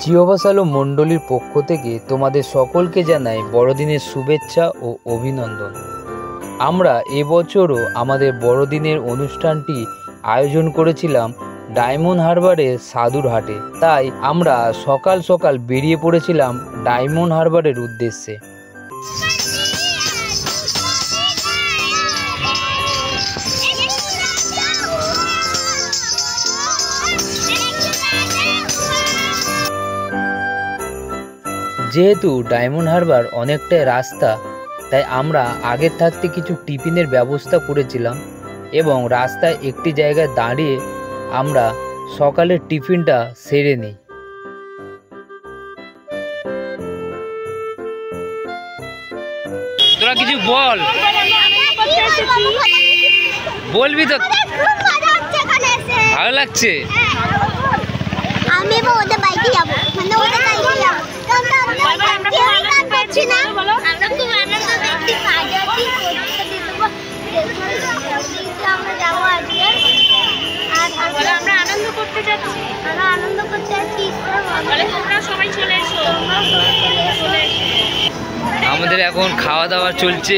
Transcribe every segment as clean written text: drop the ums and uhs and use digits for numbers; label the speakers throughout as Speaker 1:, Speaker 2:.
Speaker 1: জিওভা সালোম মণ্ডলীর পক্ষ থেকে তোমাদের সকলকে জানাই বড়দিনের শুভেচ্ছা ও অভিনন্দন। আমরা এবছরও আমাদের বড়দিনের অনুষ্ঠানটি আয়োজন করেছিলাম ডায়মন্ড হারবারের সাধুরহাটে। তাই আমরা সকাল সকাল বেরিয়ে পড়েছিলাম ডায়মন্ড হারবারের উদ্দেশ্যে। যেহেতু ডায়মন্ড হারবার অনেকটাই রাস্তা, তাই আমরা আগের থাকতে কিছু টিফিনের ব্যবস্থা করেছিলাম এবং রাস্তায় একটি জায়গায় দাঁড়িয়ে আমরা সকালের টিফিনটা সেরে নিই। তোরা কিছু বল, বলবি তো? ভালো লাগছে।
Speaker 2: আমি ওদের বাইকে যাব, মানে ওদের বাইকে যাব। আমরা খুব আনন্দ দেখতে পাচ্ছি। আমরা যাবো আজকে, আর আমরা আনন্দ করতে যাচ্ছি। তোমরা সবাই চলে এসো।
Speaker 1: আমাদের এখন খাওয়া দাওয়া চলছে।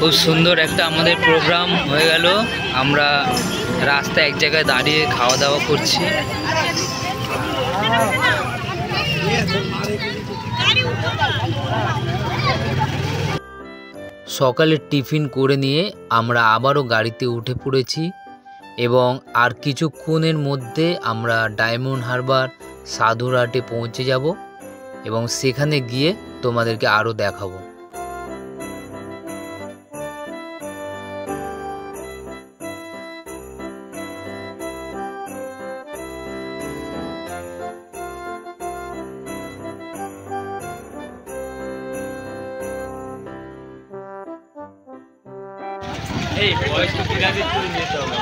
Speaker 1: খুব সুন্দর একটা আমাদের প্রোগ্রাম হয়ে গেল। আমরা রাস্তায় এক জায়গায় দাঁড়িয়ে খাওয়া দাওয়া করছি। সকালের টিফিন করে নিয়ে আমরা আবারও গাড়িতে উঠে পড়েছি এবং আর কিছুক্ষণের মধ্যে আমরা ডায়মন্ড হারবার সাধুরহাটে পৌঁছে যাব এবং সেখানে গিয়ে তোমাদেরকে আরও দেখাবো। এই ভয়েস তো বিরাজি করে নিতে হবে।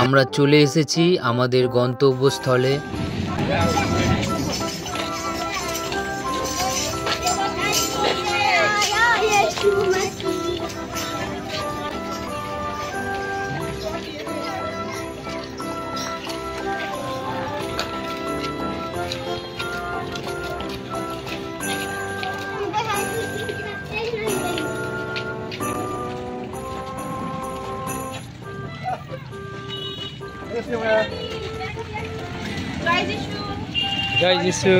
Speaker 1: আমরা চলে এসেছি আমাদের গন্তব্যস্থলে। জয় যিশু।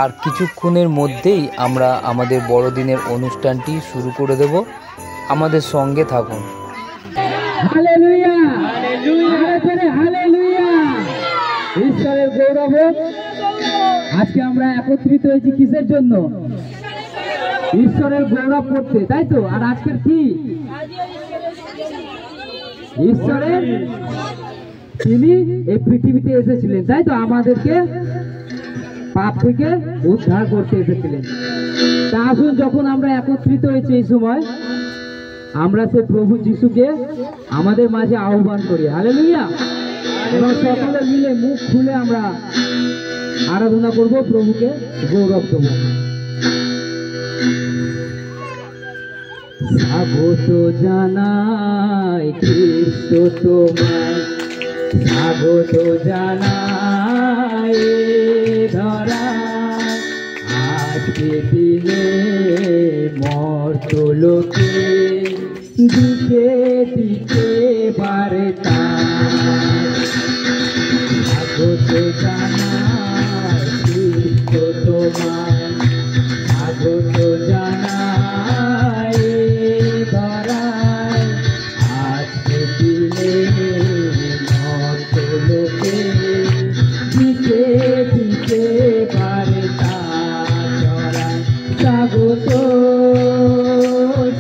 Speaker 1: আর কিছুক্ষণের মধ্যেই আমরা আমাদের বড়দিনের অনুষ্ঠানটি শুরু করে দেব। আমাদের সঙ্গে থাকুন।
Speaker 3: হালেলুয়া, হালেলুয়া, ঈশ্বরের গৌরব হোক। আজকে আমরা একত্রিত হয়েছি কিসের জন্য? ঈশ্বরের গৌরব করতে, তাই তো? আর আজকের কি? ঈশ্বরের, তিনি এই পৃথিবীতে এসেছিলেন, তাই তো? আমাদেরকে পাপ থেকে উদ্ধার করতে এসেছিলেন। তা আসুন, যখন আমরা একত্রিত হয়েছি এই সময়, আমরা সে প্রভু যিশুকে আমাদের মাঝে আহ্বান করি। হালেলুয়া। এবং সকলে মিলে মুখ খুলে আমরা আরাধনা করব, প্রভুকে গৌরব দেব। স্বাগত জানাই খ্রিস্ট তোমায়, স্বাগত জানাই ধরা, আজকে দিনে মর্তলোকে দিকে দিকে বার্তা। স্বাগত জানাই খ্রিস্ট তোমায়, স্বাগত জানাই ধরায়, আজকে দিনে মর্তলোকে দিকে দিকে বার্তা ছড়ায়। স্বাগত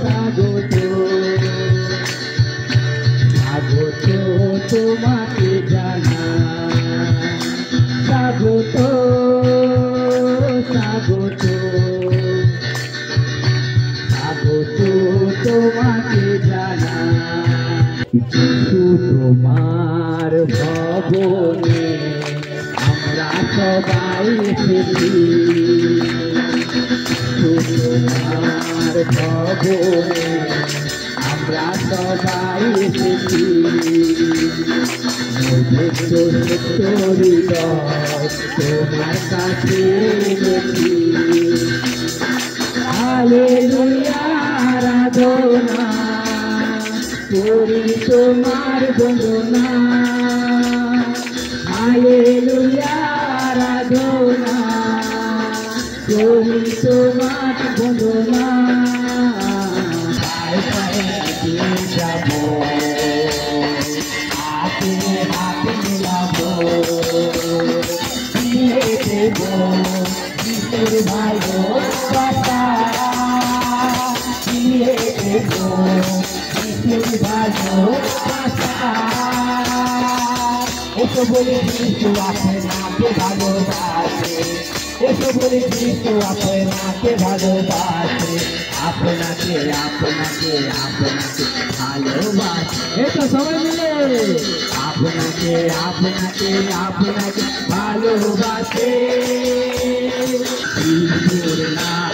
Speaker 3: স্বাগত স্বাগত তোমাকে জানাই, স্বাগত স্বাগত স্বাগত তোমাকে জানাই। যিশু তোমার ভবনে আমরা সবাই এসেছি, তোমার ভবনে আমরা সবাই এসেছি। তোমার কাছে এনেছি। হালেলুয়া আরাধনা করি তোমার বন্দনা, হালেলুয়া আরাধনা করি তোমার বন্দনা। যাব হাতে হাতে মিলাবো, দিয়ে দেব যিশুর ভালো বার্তা, দিয়ে দেব যিশুর ভালো বার্তা। এসো বলে যিশু আপনাকে ভালোবাসে, এসো বলে যিশু আপনাকে ভালোবাসে, আপনাকে আপনাকে আপনাকে ভালোবাসে। এসো সবাই মিলে, আপনাকে আপনাকে আপনাকে ভালোবাসে। যিশুর নাম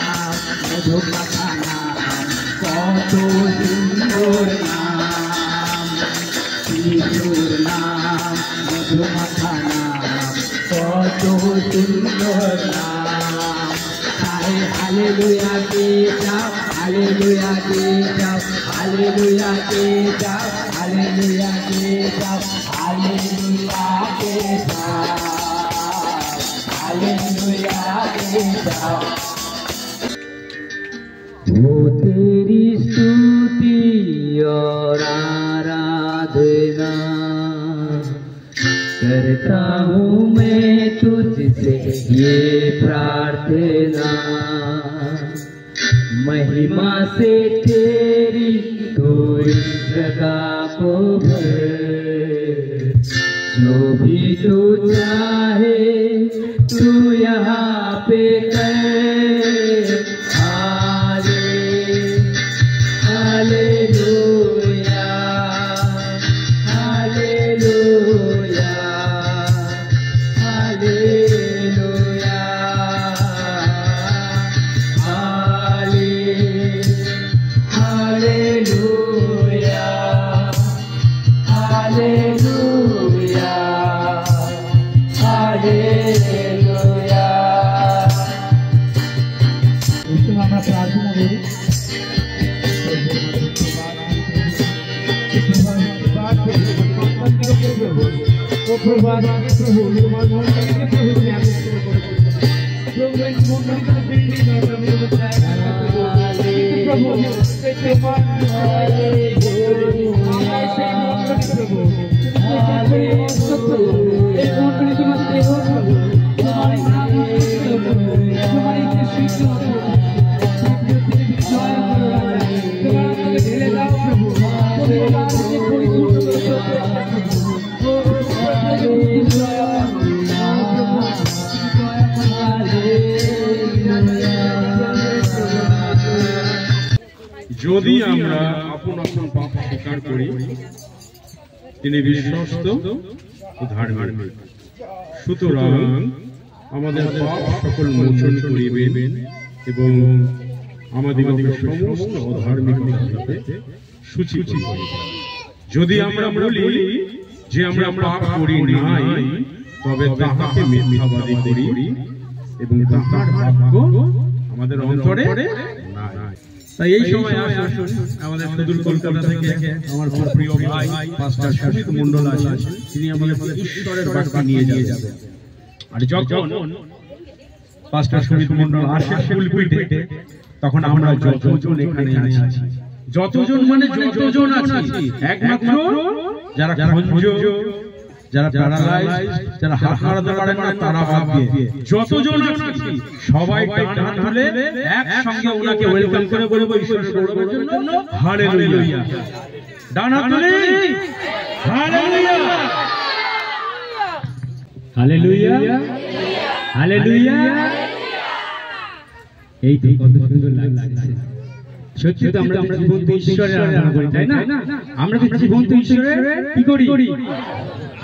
Speaker 3: মধুমাখা নাম, কত সুন্দর নাম। যিশুর নাম মধুমাখা নাম, কত সুন্দর নাম। তাই হালেলুয়া কে যাও, হালেলুয়া কে যাও, হালেলুয়া কে যাও, হালেলুয়া কে যাও, হালেলুয়া কে যাও, हालेलुया के जाओ। वो तेरी स्तुति और आराधना करता हूँ मैं तुझसे ये प्रार्थना, महिमा से तेरी तू इस जगह को भर, जो भी तू चाहे तू यहाँ पे कर। Hallelujah hallelujah hallelujah hallelujah hallelujah hallelujah. उसको हम प्रार्थना करें।
Speaker 4: যদি আমরা আপন আপন পাপ স্বীকার করি, তিনি বিশ্বস্ত ও ধার্মিক। সুতরাং আমাদের পাপ সকল মোচন করিবেন এবং আমাদিগকে সমস্ত অধার্মিকতা হইতে সূচি করিবেন। যদি আমরা বলি যে আমরা পাপ করি নাই, তবে তাহাকে মিথ্যাবাদী করি এবং তাহার বাক্য আমাদের অন্তরে নাই। তাই এই সময় আসুন আমাদের সুদূর কলকাতা থেকে আমার খুব প্রিয় ভাই পাস্টার সুমিত মণ্ডল আসেন, তিনি আমাদের ঈশ্বরের বাক্য নিয়ে যাবেন। আর যখন পাস্টার সুমিত মণ্ডল আসে পুলপিটে, তখন আমরা যতজন এখানে আছি, যতজন মানে যতজন আছি, একমাত্র যারা খঞ্জ, যারা প্যারালাইজ, যারা হাত নাড়াতে পারেন না, তারা বাদ দিয়ে যতজন আছি সবাই ডান তুলে একসঙ্গে ওনাকে ওয়েলকাম করে বলবো ঈশ্বরের গৌরবের জন্য হালেলুয়া। ডান হাত তুলে হালেলুয়া,
Speaker 3: হালেলুয়া, হালেলুয়া। এই তো কত সুন্দর লাগছে। সত্যি তো আমরা জীবন্ত ঈশ্বরের আরাধনা করি, তাই না? আমরা তো জীবন্ত ঈশ্বরের কি করি?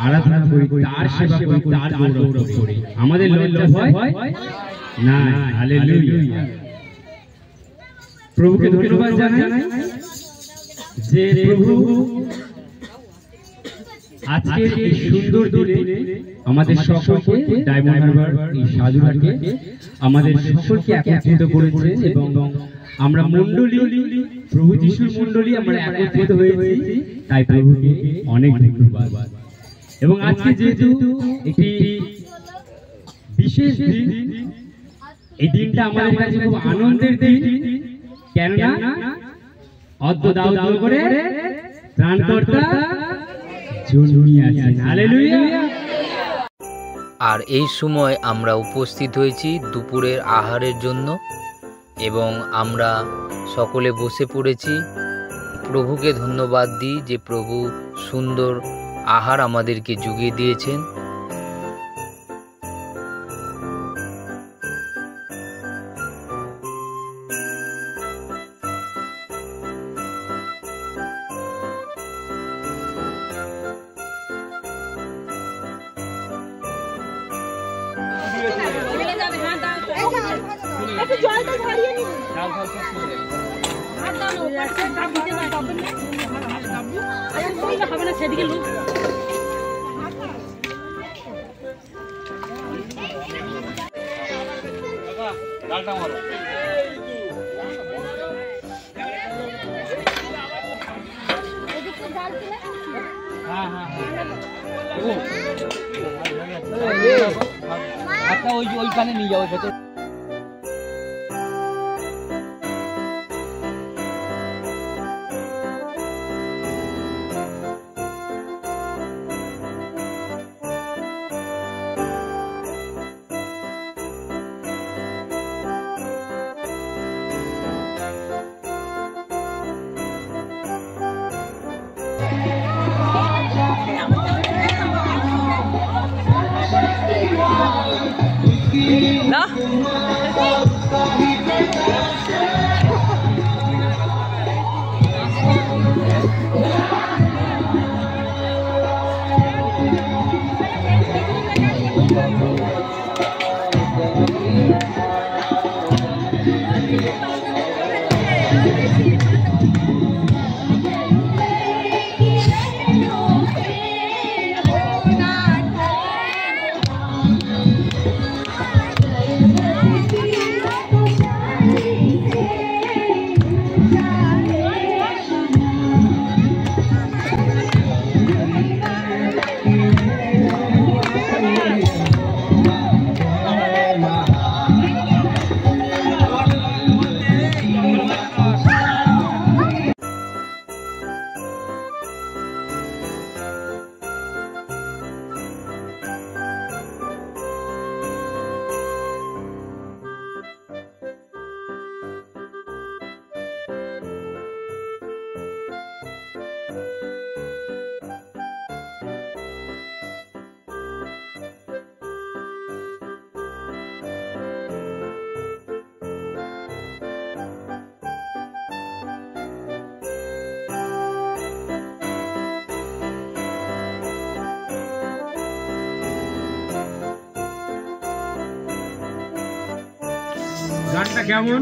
Speaker 3: আরাধনা করি, তার সেবা করি, তার গৌরব করি। আমাদের লজ্জা ভয় না। হালেলুয়া। প্রভুকে ধন্যবাদ জানাই যে প্রভু আজকে এই সুন্দর দিনে আমাদের সকলকে, ডায়মন্ড হারবার এই সাধুরাকে আমাদের সকলকে একত্রিত করেছে এবং আমরা মণ্ডলী, প্রভু যিশুর মণ্ডলী আমরা একত্রিত হয়েছি। তাই প্রভুকে অনেক ধন্যবাদ। এবং আজকে যেহেতু একটি বিশেষ দিন, এই দিনটা আমাদের কাছে খুব আনন্দের দিন, কেননা অদ্য দাও দাও করে ত্রাণকর্তা জন্মিয়াছেন। হালেলুয়া।
Speaker 1: আর এই সময় আমরা উপস্থিত হয়েছি দুপুরের আহারের জন্য এবং আমরা সকলে বসে পড়েছি। প্রভুকে ধন্যবাদ দিই যে প্রভু সুন্দর আহার আমাদেরকে জুগিয়ে দিয়েছেন।
Speaker 2: একটু জলটা ভরিয়ে নিন।
Speaker 5: হবে না সেদিকে লোক ডালটা মারো। হ্যাঁ হ্যাঁ হ্যাঁ, ওইখানে নিয়ে যাও ভেতর। না
Speaker 4: গানটা কেমন?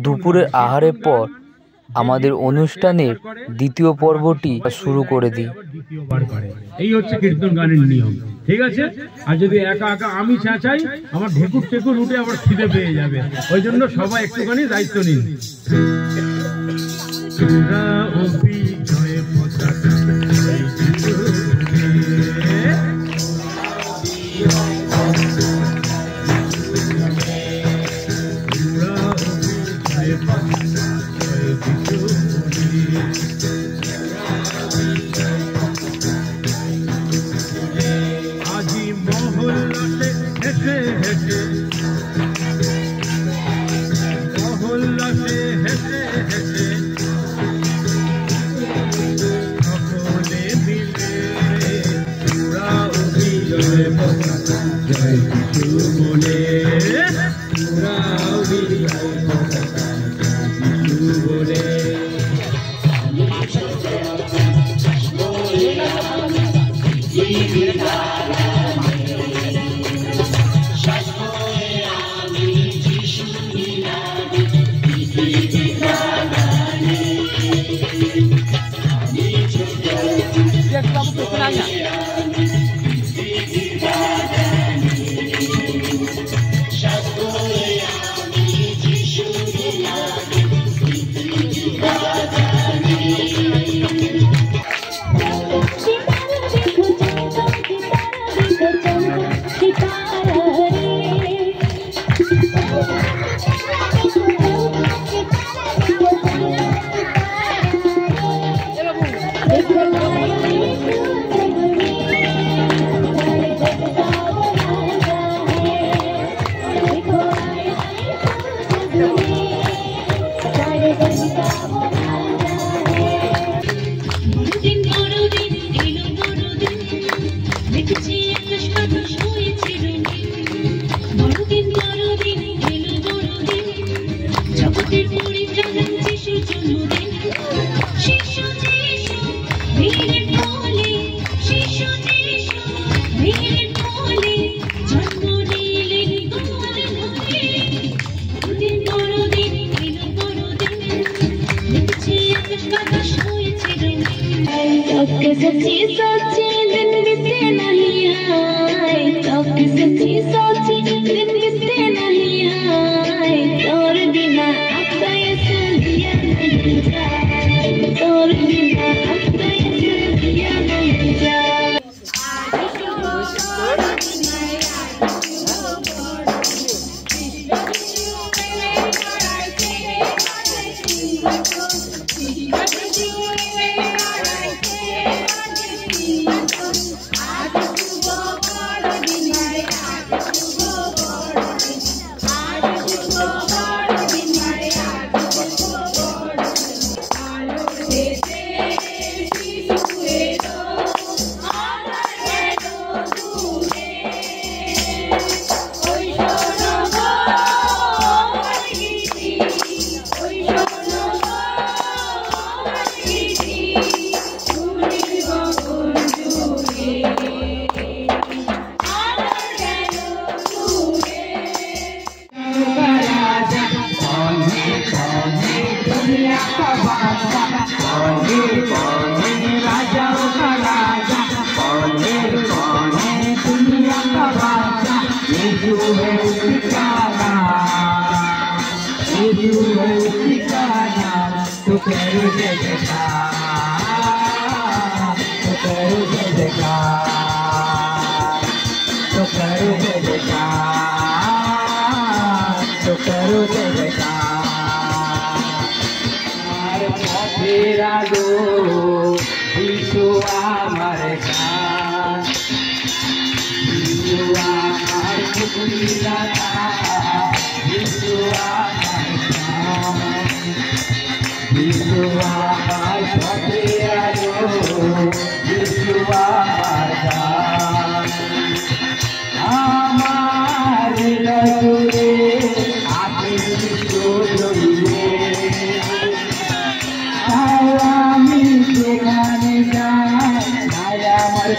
Speaker 1: দুপুরের আহারের পর আমাদের অনুষ্ঠানের দ্বিতীয় পর্বটি শুরু করে দিই।
Speaker 4: এই হচ্ছে কীর্তন গানের নিয়ম, ঠিক আছে? আর যদি একা একা আমি চাচাই, আমার ঢেকুর টেকুর উঠে আবার খিদে পেয়ে যাবে, ওই জন্য সবাই একটুখানি দায়িত্ব নিন। আজি মহল্লাতে হেঁটে হেঁটে, মহল্লাতে হেঁটে হেঁটে সকলে মিলে পুরা অভিজয় পতাকা জয় যিশু বলে, পুরা অভিজয় পতাকা জয় যিশু বলে।
Speaker 2: सच्ची सोची दिन बीते नहीं आए, सच्ची सोची दिन बीते नहीं आए, तोर बिना अब तो ये जिया नहीं जाए, तोर बिना अब तो ये जिया नहीं जाए।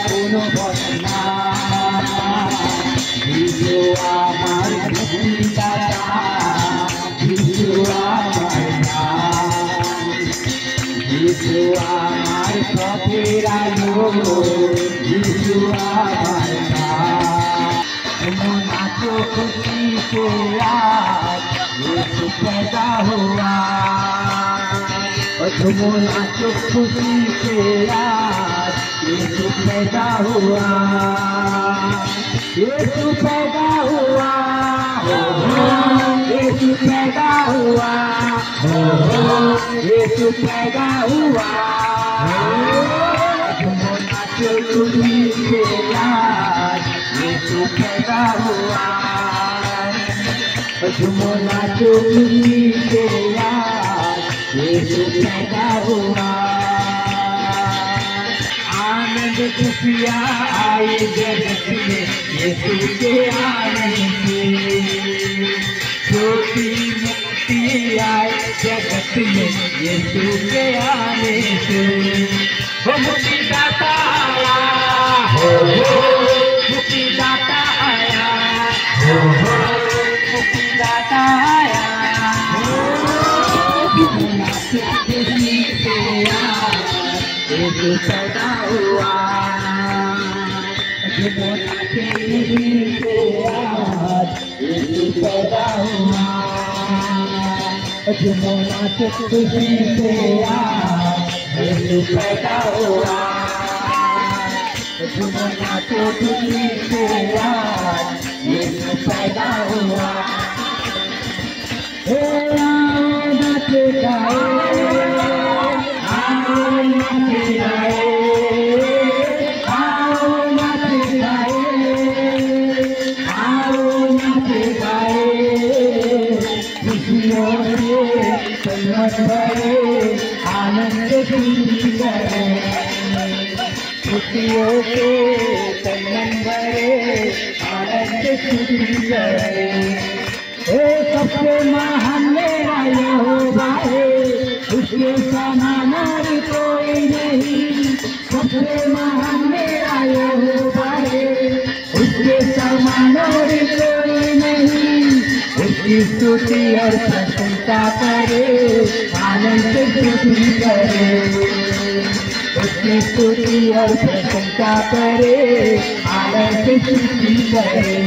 Speaker 2: কোনো বদনা, আমার
Speaker 3: যিশু আমার পথের আলো, যিশু আমার नाचो खुशी से आज यीशु पैदा हुआ, तुम नाचो खुशी से आज यीशु पैदा हुआ, यीशु पैदा हुआ, यीशु पैदा हुआ, यीशु पैदा हुआ, तुम नाचो खुशी से आज यीशु पैदा हुआ, तुम नाचो खुशी से आज यीशु पैदा हुआ। आनंद खुशियाँ आई जगत में यीशु के आने से, छोटी मुक्ति आई जगत में यीशु के आने से, वो मुक्तिदाता आया, मुक्तिदाता आया, मुक्तिदाता आया, खुशी से यीशु पैदा हुआ, खुशी से यीशु पैदा हुआ, खुशी से यीशु पैदा हुआ, नाचो खुशी से यीशु पैदा हुआ। हे आओ नाच गाए, आओ नाच गाए, आओ नाच गाए, आओ नाच गाए, खुशियों से तन भरे आनंद खुशी करे, खुशियों से तन भरे आनंद खुशी करे। हे सबसे महान मेरा यहोवा है, उसके समान और कोई नहीं, सबसे महान मेरा यहोवा है, उसके समान और कोई नहीं, उसकी स्तुति और प्रशंसा करे, आनंद खुशी करे, उसकी स्तुति और प्रशंसा करे, आनंद खुशी करे।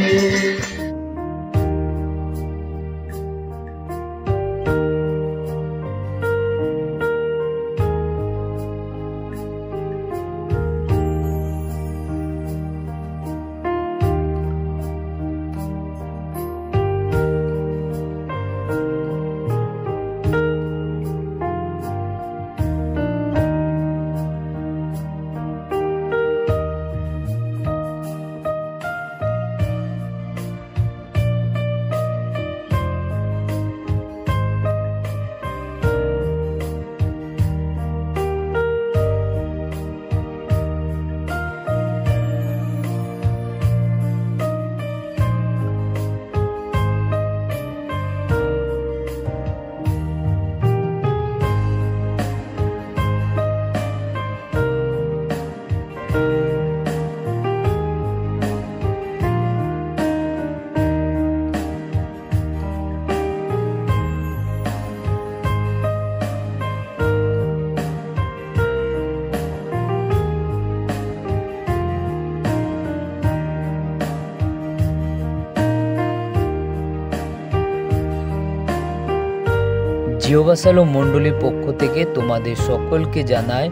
Speaker 1: জিহোবা শালোম মণ্ডলীর পক্ষ থেকে তোমাদের সকলকে জানায়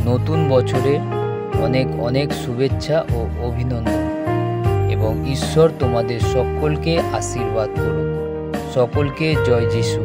Speaker 1: নতুন বছরের অনেক অনেক শুভেচ্ছা ও অভিনন্দন, এবং ঈশ্বর তোমাদের সকলকে আশীর্বাদ করুন। সকলকে জয় যিশু।